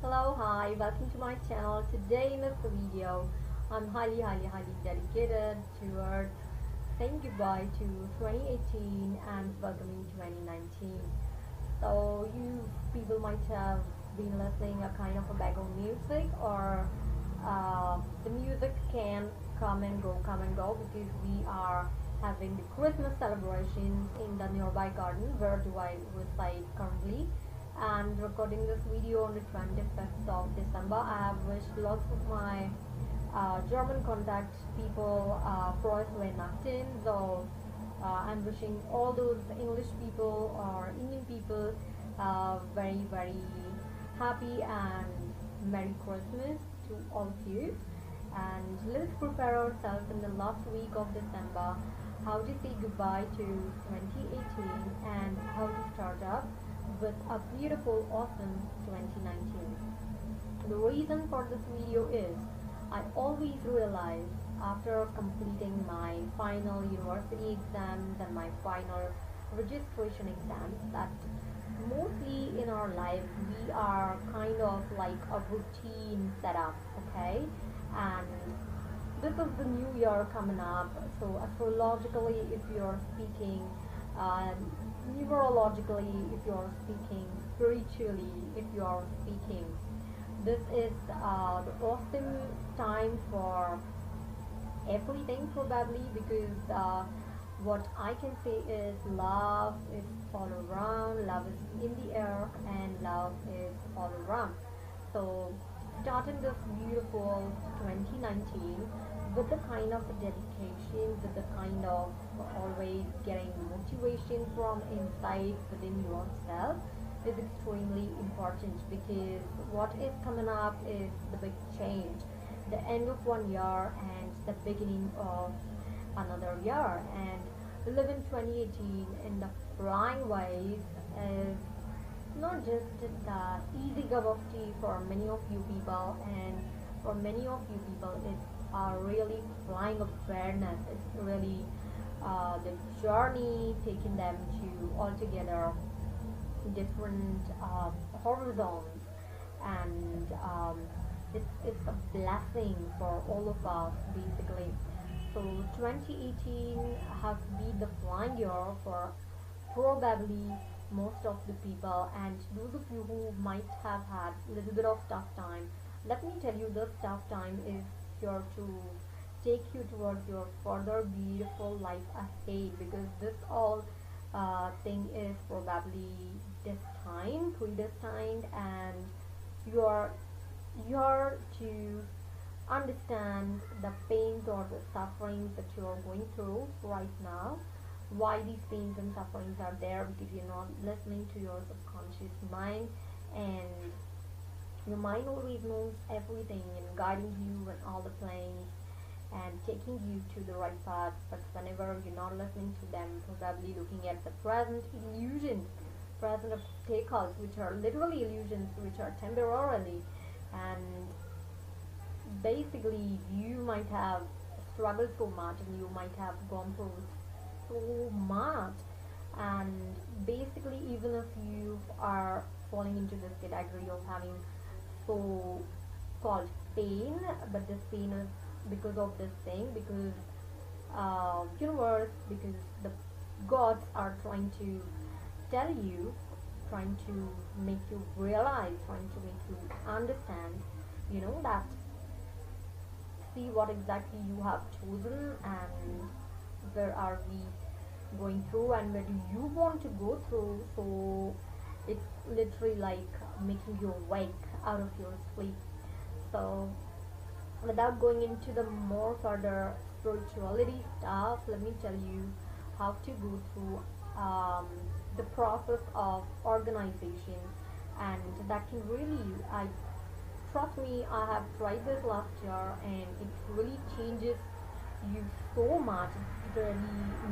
Hello, hi, welcome to my channel. Today in this video, I'm highly dedicated towards saying goodbye to 2018 and welcoming 2019. So you people might have been listening a kind of a background music, or the music can come and go because we are having the Christmas celebrations in the nearby garden where do I reside currently, and recording this video on the 25th of December. I have wished lots of my German contact people Frohes Weihnachten. So I'm wishing all those English people or Indian people very happy and Merry Christmas to all of you. And let's prepare ourselves in the last week of December how to say goodbye to 2018 and how to start up with a beautiful, awesome 2019. The reason for this video is I always realize after completing my final university exams and my final registration exams that mostly in our life we are kind of like a routine setup, okay? And this is the new year coming up, so astrologically if you're speaking, uh, numerologically if you're speaking, spiritually if you're speaking, this is the awesome time for everything probably, because what I can say is love is all around, love is in the air, and love is all around. So starting this beautiful 2019 with the kind of dedication, with the kind of always getting motivation from inside within yourself is extremely important, because what is coming up is the big change, the end of one year and the beginning of another year. And living 2018 in the flying ways is not just the easy cup of tea for many of you people, and for many of you people it's really flying awareness. It's really the journey taking them to altogether different horizons, and it's a blessing for all of us basically. So 2018 has been the flying year for probably most of the people, and those of you who might have had a little bit of tough time, let me tell you, this tough time is here to take you towards your further beautiful life ahead, because this all thing is probably destined, predestined, and you're you're to understand the pains or the sufferings that you are going through right now, why these pains and sufferings are there, because you're not listening to your subconscious mind, and your mind always knows everything and guiding you and all the plans and taking you to the right path. But whenever you're not listening to them, probably looking at the present illusions, present obstacles, which are literally illusions, which are temporarily, and basically you might have struggled so much and you might have gone through so much, and basically even if you are falling into this category of having so called pain, but this pain is because of this thing, because universe, because the gods are trying to tell you, trying to make you realize, trying to make you understand, that see what exactly you have chosen and where are we going through and where do you want to go through. So it's literally like making you awake out of your sleep. So without going into the more further spirituality stuff, let me tell you how to go through the process of organization, and that can really, I trust me, I have tried this last year and it really changes you so much. It really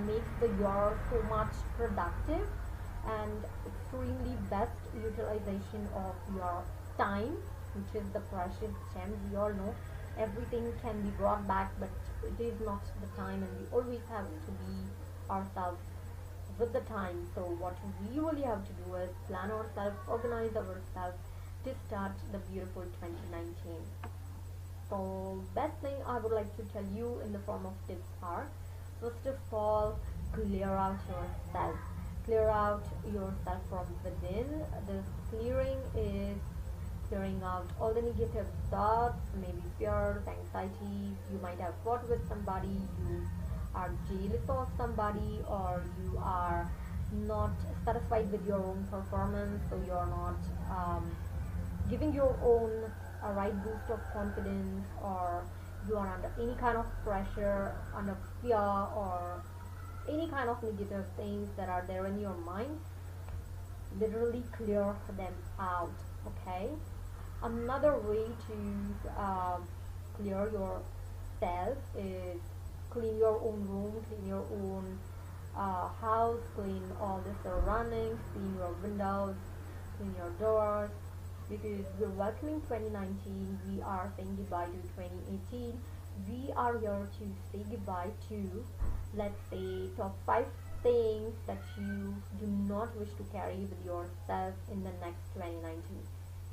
makes the year so much productive and extremely best utilization of your time, which is the precious gem. We all know everything can be brought back, but it is not the time, and we always have to be ourselves with the time. So what we really have to do is plan ourselves, organize ourselves, to start the beautiful 2019. So best thing I would like to tell you in the form of tips are, first of all, clear out yourself. Clear out yourself from within. This clearing is clearing out all the negative thoughts, maybe fears, anxieties. You might have fought with somebody, you are jealous of somebody, or you are not satisfied with your own performance, so you're not giving your own a right boost of confidence, or you are under any kind of pressure, under fear, or any kind of negative things that are there in your mind. Literally clear them out. Okay, another way to clear yourself is clean your own room, clean your own house, clean all the surroundings, clean your windows, clean your doors, because we're welcoming 2019. We are saying goodbye to 2018. We are here to say goodbye to, let's say, top 5 things that you do not wish to carry with yourself in the next 2019.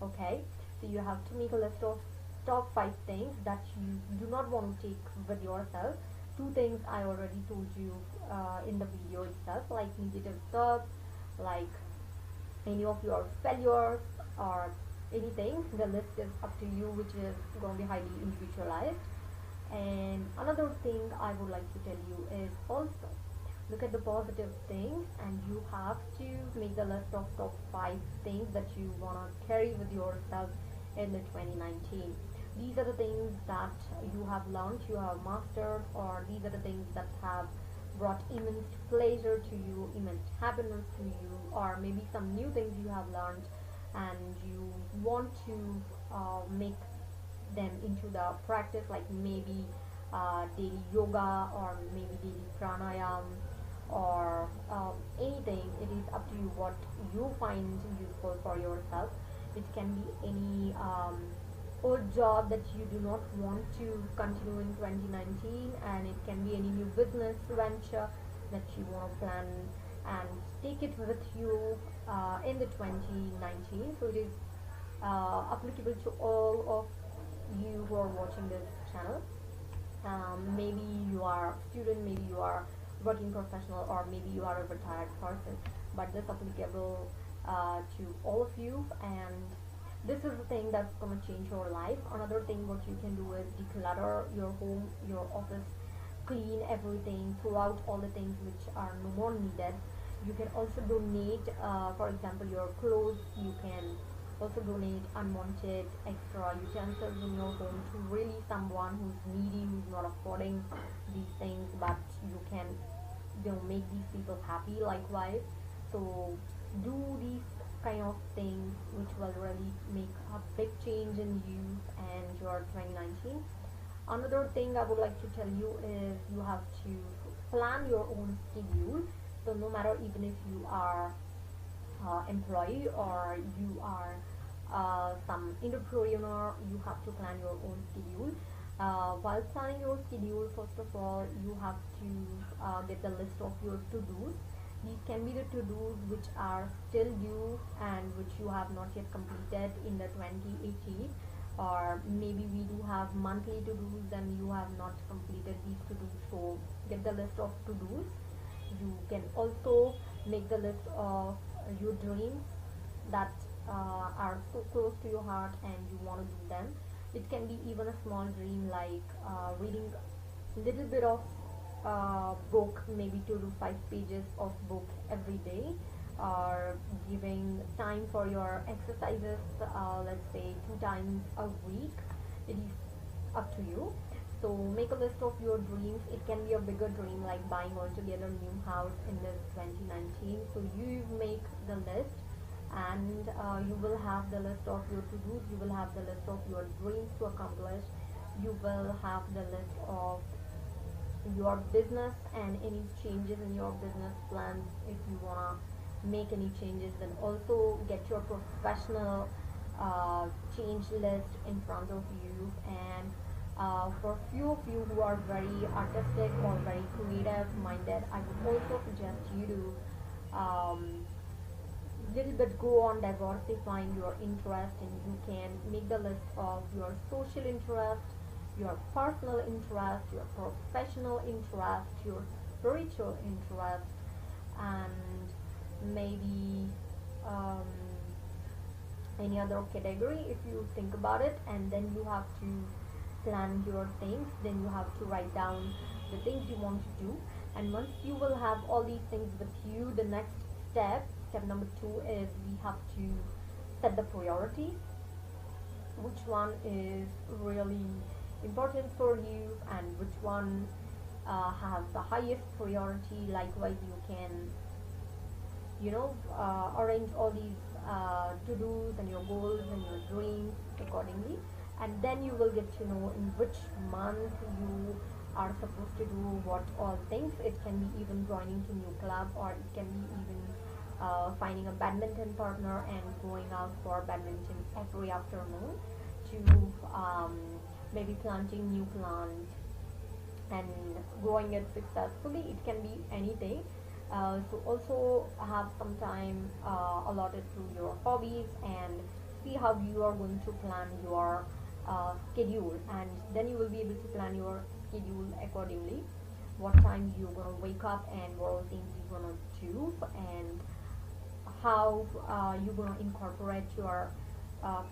Okay, so you have to make a list of top 5 things that you do not want to take with yourself. 2 things I already told you in the video itself, like negative thoughts, like any of your failures, or anything. The list is up to you, which is going to be highly individualized. And another thing I would like to tell you is also look at the positive things, and you have to make the list of top 5 things that you want to carry with yourself in the 2019. These are the things that you have learned, you have mastered, or these are the things that have brought immense pleasure to you, immense happiness to you, or maybe some new things you have learned and you want to make them into the practice, like maybe daily yoga, or maybe daily pranayam, or anything. It is up to you what you find useful for yourself. It can be any old job that you do not want to continue in 2019, and it can be any new business venture that you want to plan and take it with you in the 2019. So it is applicable to all of you who are watching this channel. Maybe you are a student, maybe you are working professional, or maybe you are a retired person, but this applicable to all of you, and this is the thing that's going to change your life. Another thing what you can do is declutter your home, your office, clean everything, throw out all the things which are no more needed. You can also donate, for example, your clothes. You can also donate unwanted extra utensils in your home to really someone who's needy, who's not affording these things, but you can, make these people happy likewise. So do these kind of things which will really make a big change in you and your 2019. Another thing I would like to tell you is you have to plan your own schedule. So no matter, even if you are employee, or you are some entrepreneur, you have to plan your own schedule. While planning your schedule, first of all, you have to get the list of your to-dos. These can be the to-dos which are still due and which you have not yet completed in the 2018, or maybe we do have monthly to-dos and you have not completed these to-dos. So get the list of to-dos. You can also make the list of your dreams that are so close to your heart and you want to do them. It can be even a small dream, like reading a little bit of book, maybe 2 to 5 pages of book every day, or giving time for your exercises, let's say 2 times a week. It is up to you. So make a list of your dreams. It can be a bigger dream, like buying altogether new house in this 2019. So you make the list, and you will have the list of your to-dos, you will have the list of your dreams to accomplish, you will have the list of your business and any changes in your business plans. If you wanna make any changes, then also get your professional change list in front of you. And for few of you who are very artistic or very creative minded, I would also suggest you to little bit go on diversifying your interest, and you can make the list of your social interest, your personal interest, your professional interest, your spiritual interest, and maybe um, any other category if you think about it. And then you have to plan your things, then you have to write down the things you want to do. And once you will have all these things with you, the next step number 2, is we have to set the priorities. Which one is really important for you, and which one has the highest priority. Likewise, you can arrange all these to-dos and your goals and your dreams accordingly. And then you will get to know in which month you are supposed to do what all things. It can be even joining to new club, or it can be even finding a badminton partner and going out for badminton every afternoon, to maybe planting new plants and growing it successfully. It can be anything. So also have some time allotted to your hobbies, and see how you are going to plan your schedule, and then you will be able to plan your schedule accordingly. What time you're gonna wake up, and what all things you're gonna do, and how you're gonna incorporate your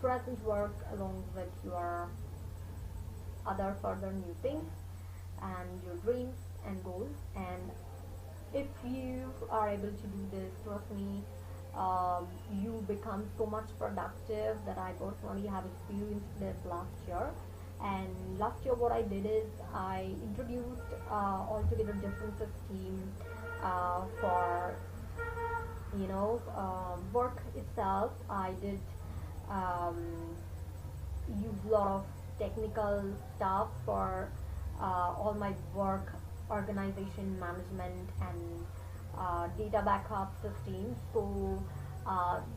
present work along with your other further new things and your dreams and goals. And if you are able to do this, trust me, you become so much productive that I personally have experienced this last year. And last year what I did is I introduced altogether different scheme for work itself. I did use a lot of technical stuff for all my work organization management and data backup systems. So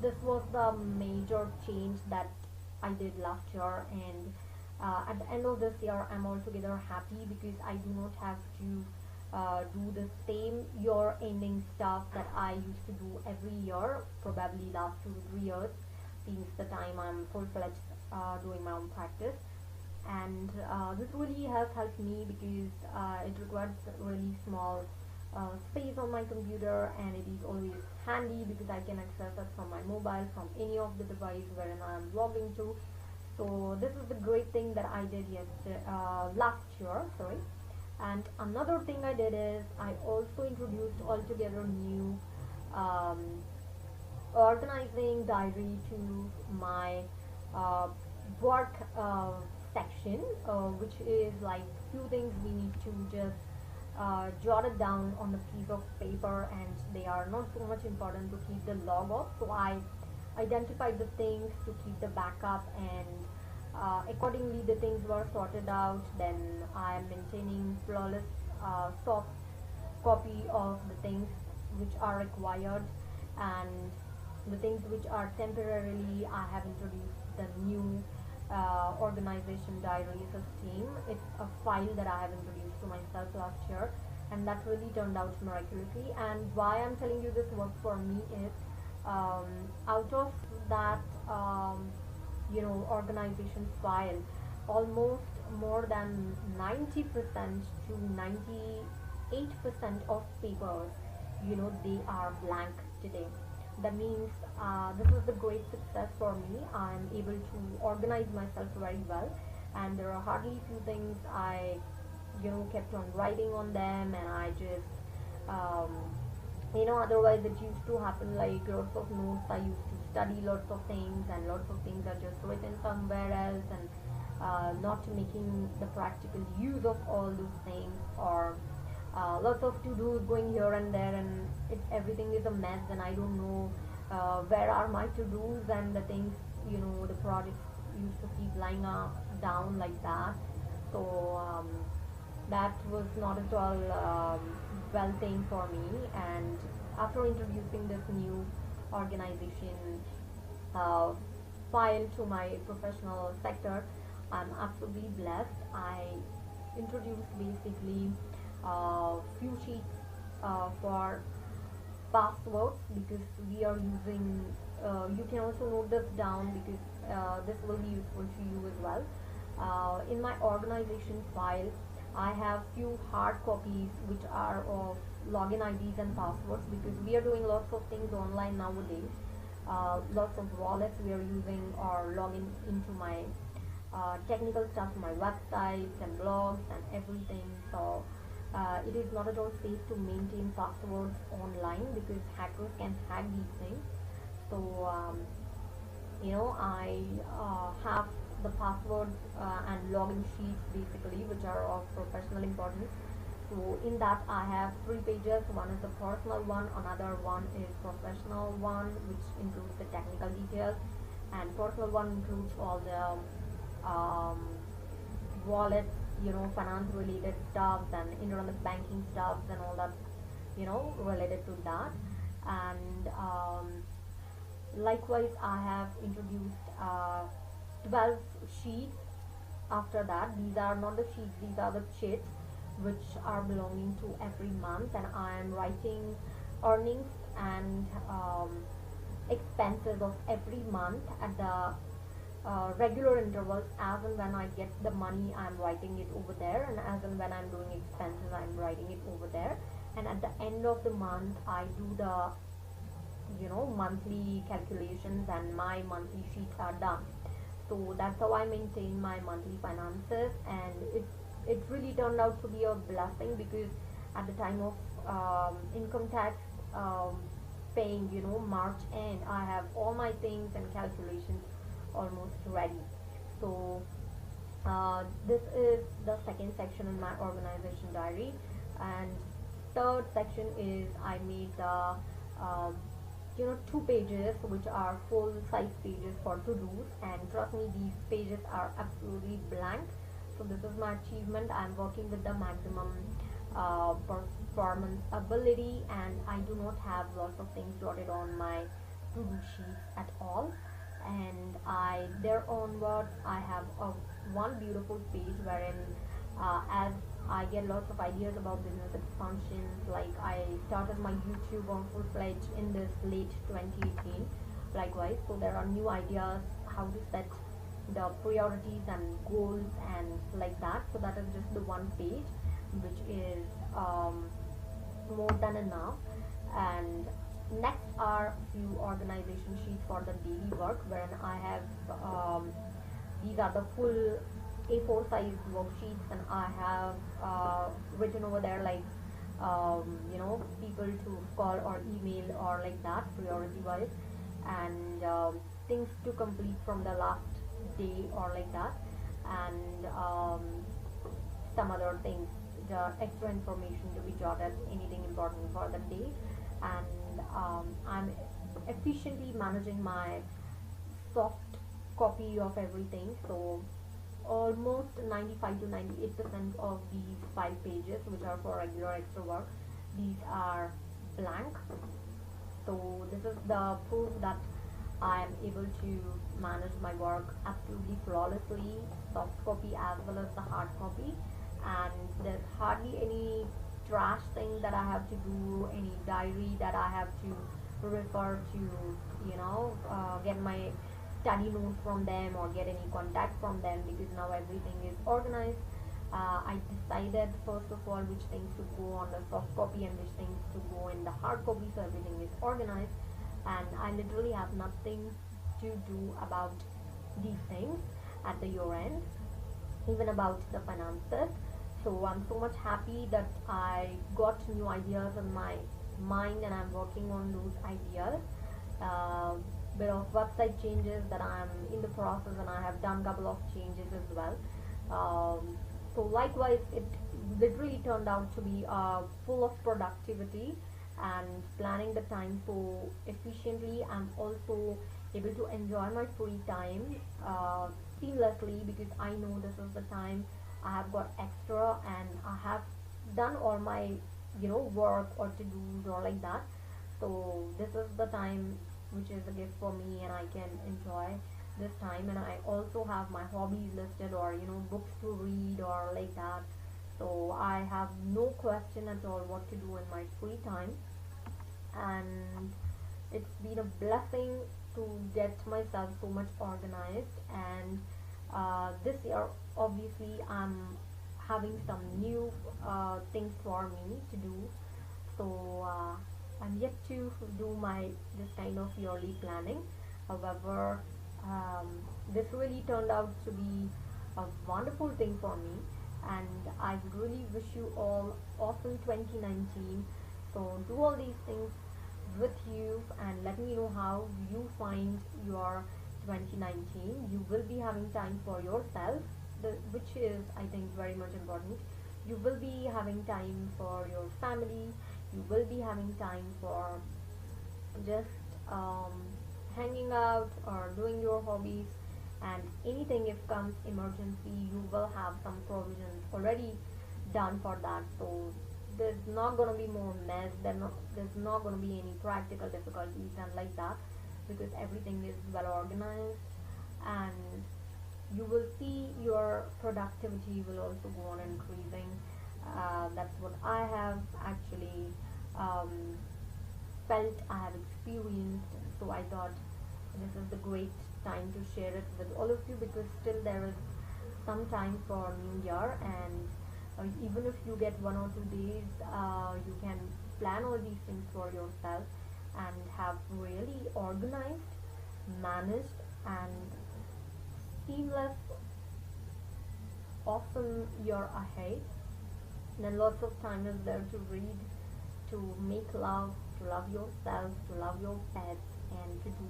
this was the major change that I did last year, and at the end of this year I'm altogether happy because I do not have to do the same year ending stuff that I used to do every year, probably last 2 to 3 years since the time I'm full-fledged doing my own practice. And this really has helped me because it requires really small space on my computer, and it is always handy because I can access it from my mobile, from any of the device wherein I am logging to. So this is the great thing that I did last year, sorry. And another thing I did is I also introduced altogether new organizing diary to my work section, which is like few things we need to just jot it down on a piece of paper, and they are not so much important to keep the log of. So I identified the things to keep the backup, and accordingly the things were sorted out. Then I am maintaining flawless soft copy of the things which are required, and the things which are temporarily, I have introduced the new organization diary system. It's a file that I have introduced to myself last year, and that really turned out miraculously. And why I'm telling you this worked for me is out of that organization file, almost more than 90% to 98% of papers, they are blank today. That means this is the great success for me. I'm able to organize myself very well, and there are hardly few things I kept on writing on them, and I just otherwise it used to happen like lots of notes. I used to study lots of things, and lots of things are just written somewhere else, and not making the practical use of all those things, or lots of to-dos going here and there, and everything is a mess, and I don't know where are my to-dos, and the things, the projects used to keep lying down like that. So that was not at all well thing for me. And after introducing this new organization file to my professional sector, I'm absolutely blessed. I introduced basically few sheets for passwords, because we are using, you can also note this down, because this will be useful to you as well. In my organization file, I have few hard copies which are of login IDs and passwords, because we are doing lots of things online nowadays. Lots of wallets we are using or logging into my technical stuff, my websites and blogs and everything. So it is not at all safe to maintain passwords online, because hackers can hack these things. So I have the passwords and login sheets basically, which are of professional importance. So in that I have 3 pages. One is the personal one, another one is professional one, which includes the technical details, and personal one includes all the wallets, finance related stuff and internet banking stuff and all that, related to that. And likewise, I have introduced 12 sheets. After that, these are not the sheets, these are the chits, which are belonging to every month, and I am writing earnings and expenses of every month at the regular intervals. As and when I get the money, I'm writing it over there, and as and when I'm doing expenses, I'm writing it over there. And at the end of the month, I do the monthly calculations, and my monthly sheets are done. So that's how I maintain my monthly finances, and it really turned out to be a blessing, because at the time of income tax paying, March end, I have all my things and calculations almost ready. So this is the second section in my organization diary, and third section is I made the 2 pages which are full size pages for to-dos, and trust me, these pages are absolutely blank. So this is my achievement. I'm working with the maximum performance ability, and I do not have lots of things jotted on my to-do sheets at all. And there onwards, I have one beautiful page wherein as I get lots of ideas about business expansions. Like, I started my YouTube on full-fledged in this late 2018. Likewise, so there are new ideas how to set the priorities and goals and like that. So that is just the one page, which is more than enough. And next are few organization sheets for the daily work, wherein I have these are the full A4 size worksheets, and I have written over there like people to call or email or like that, priority wise, and things to complete from the last day or like that, and some other things, the extra information to be jotted, anything important for the day. And I'm efficiently managing my soft copy of everything. So almost 95 to 98% of these 5 pages, which are for regular extra work, these are blank. So this is the proof that I am able to manage my work absolutely flawlessly, soft copy as well as the hard copy, and there's hardly any trash thing that I have to do, any diary that I have to refer to, get my study notes from them or get any contact from them, because now everything is organized. I decided first of all which things to go on the soft copy and which things to go in the hard copy, so everything is organized, and I literally have nothing to do about these things at the year end, even about the finances. So I'm so much happy that I got new ideas in my mind, and I'm working on those ideas. Bit of website changes that I'm in the process, and I have done couple of changes as well. So likewise, it literally turned out to be full of productivity and planning the time so efficiently. I'm also able to enjoy my free time seamlessly, because I know this is the time I have got extra, and I have done all my work or to-dos or like that. So this is the time which is a gift for me, and I can enjoy this time. And I also have my hobbies listed, or books to read or like that. So I have no question at all what to do in my free time. and it's been a blessing to get myself so much organized. And this year, obviously, I'm having some new things for me to do. So I'm yet to do my this kind of yearly planning. However, um, this really turned out to be a wonderful thing for me, and I really wish you all awesome 2019. So do all these things with you and let me know how you find your 2019. You will be having time for yourself, which is, I think, very much important. You will be having time for your family. You will be having time for just hanging out or doing your hobbies, and anything if comes emergency, you will have some provisions already done for that. So there's not going to be more mess, there's not going to be any practical difficulties and like that, because everything is well organized, and you will see your productivity will also go on increasing. That's what I have actually um, felt, I have experienced. So I thought this is the great time to share it with all of you, because still there is some time for New Year, and even if you get 1 or 2 days, you can plan all these things for yourself and have really organized, managed, and seamless, awesome year ahead. And then lots of time is there to read, to make love, to love yourself, to love your pets, and to do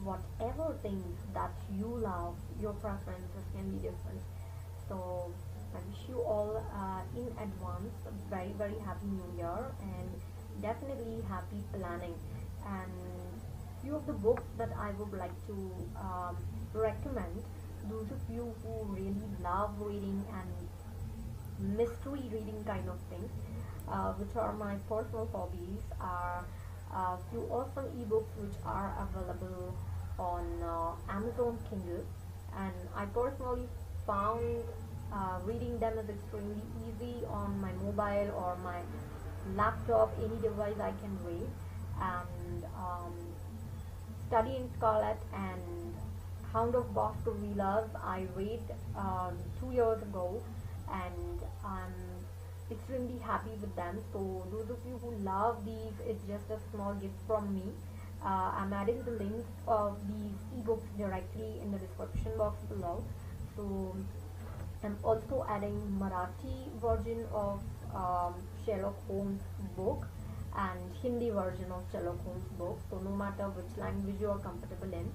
whatever things that you love. Your preferences can be different. So I wish you all in advance a very very happy new year, and definitely happy planning. And few of the books that I would like to recommend, those of you who really love reading and mystery reading kind of things, which are my personal hobbies, are a few awesome ebooks which are available on Amazon Kindle. And I personally found reading them is extremely easy on my mobile or my laptop, any device I can read. And Studying Scarlet and Hound of Baskervilles I read 2 years ago, and I'm extremely happy with them. So those of you who love these, it's just a small gift from me. I'm adding the links of these ebooks directly in the description box below. So I'm also adding Marathi version of Sherlock Holmes book and Hindi version of Sherlock Holmes book. So no matter which language you are comfortable in,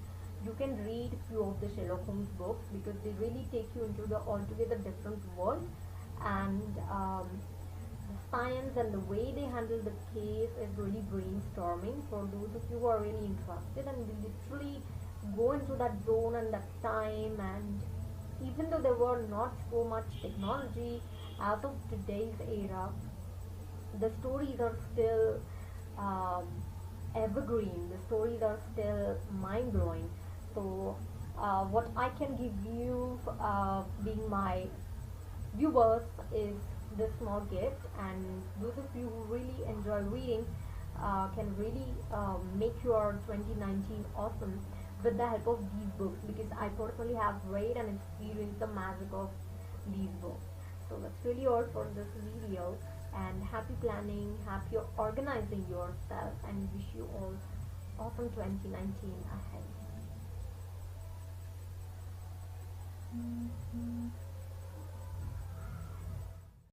you can read few of the Sherlock Holmes books, because they really take you into the altogether different world. And the science and the way they handle the case is really brainstorming for those of you who are really interested and will literally go into that zone and that time. And even though there were not so much technology as of today's era, the stories are still um, evergreen, the stories are still mind-blowing. So what I can give you, being my viewers, is this small gift. And those of you who really enjoy reading can really make your 2019 awesome with the help of these books, because I personally have read and experienced the magic of these books. So that's really all for this video, and happy planning, happy organizing yourself, and wish you all awesome 2019 ahead.